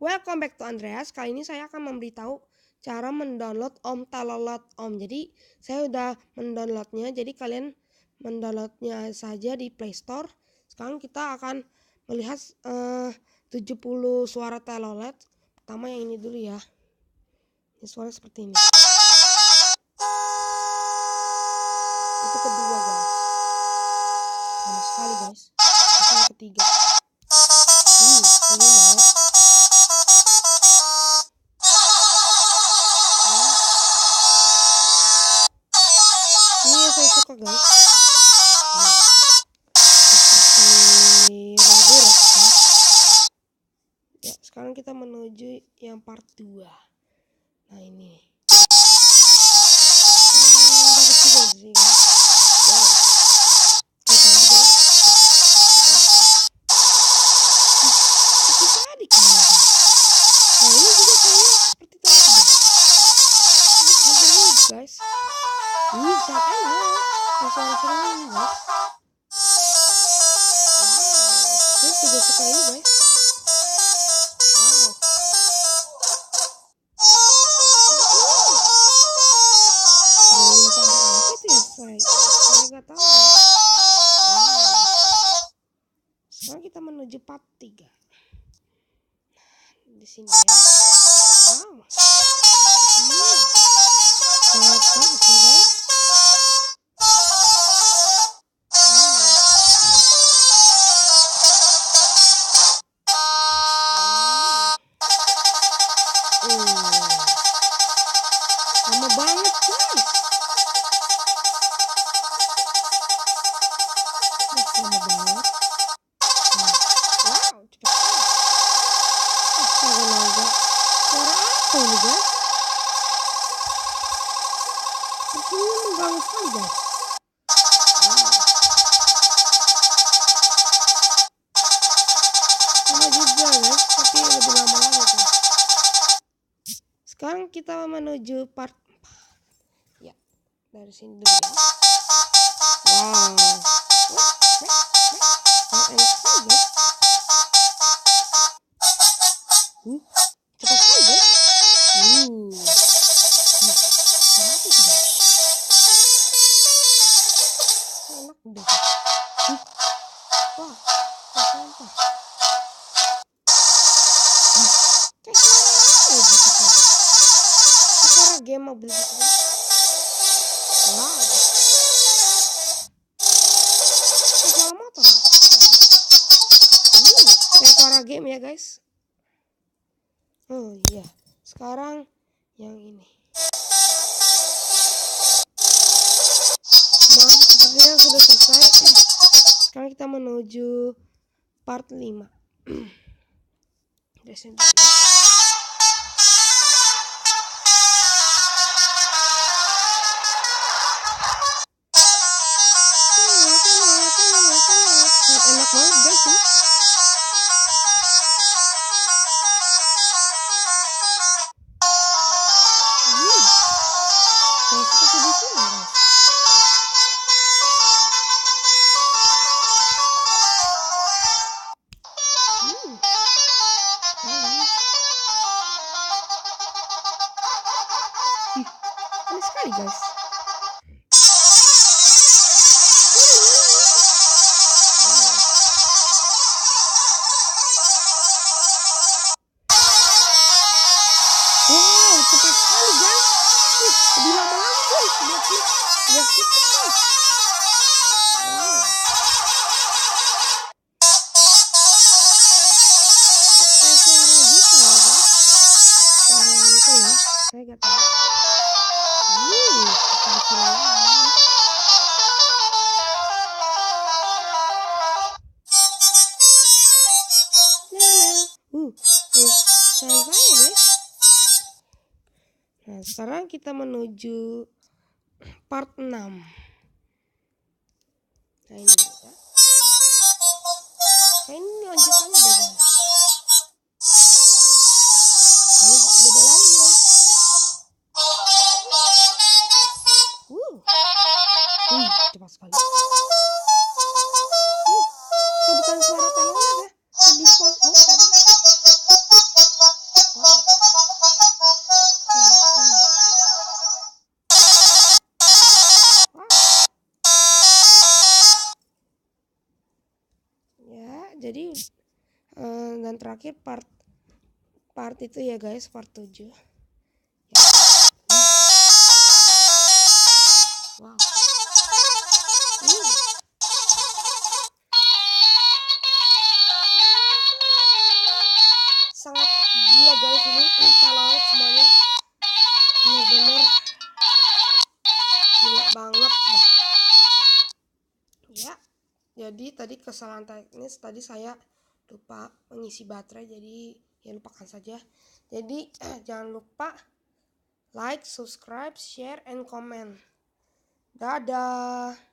Welcome back to Andreas. Kali ini saya akan memberitahu cara mendownload telolet Om. Jadi saya udah mendownloadnya. Jadi kalian mendownloadnya saja di Play Store. Sekarang kita akan melihat 70 suara telolet. Pertama yang ini dulu ya. Ini suara seperti ini. Itu kedua guys. Sama sekali guys. Itu yang ketiga. Kelima. Ini yang saya suka guys. Seperti lagu rock ya. Ya, sekarang kita menuju yang part 2. Nah ini. Bagus juga sih guys. Wow. Kita tadi guys. Seperti tadi kayaknya. Nah ini juga kayaknya seperti tadi. Ini hampir mirip guys. Bisa kan ya? Suara-suara ini guys. Wow. Saya juga suka ini guys. Saya nggak tahu ya. Wow. Sekarang kita menuju part 3. Di sini ya. Wow. Sangat bagus ya guys. Lama banget guys. Lama banget. Wow, cepet banget. Astaga naga. Suara apa ini guys? Sepertinya mengganggu sekali guys. Wow. Sama juga guys, tapi lebih lama lagi guys. Sekarang kita menuju part 4. Ya, dari sini dulu ya. Wow. Sangat enak sekali guys. Cepat sekali guys. Apa itu guys? Enak deh. Wah, sampah. Kayak suara game mobil gitu kan. Wow. Kayak suara motor. Kayak suara game ya guys. Oh iya. Sekarang yang ini. Maaf, sepertinya sudah selesai. Sekarang kita menuju part 5. Dari sini. Enak banget guys sih. Kayak seperti di sini guys. Aneh sekali guys. Wow, cepat sekali guys. Lebih lama lagi guys. Lihat guys. Wow. Kayak suara gitu ya guys. Suara itu ya. Saya gak tahu. Selesai guys. Nah sekarang kita menuju part 6. Nah ini guys ya. Kayak ini lanjutannya deh guys. Ayo beda lagi guys. Cepat sekali. Bukan suara telolet ya. Tadi tadi. jadi dan terakhir part itu ya guys, part 7 ya. Wow. Sangat gila guys, ini telolet semuanya bener-bener gila banget dah ya. Jadi tadi kesalahan teknis, tadi saya lupa mengisi baterai, jadi ya lupakan saja. Jadi jangan lupa like, subscribe, share, and comment. Dadah.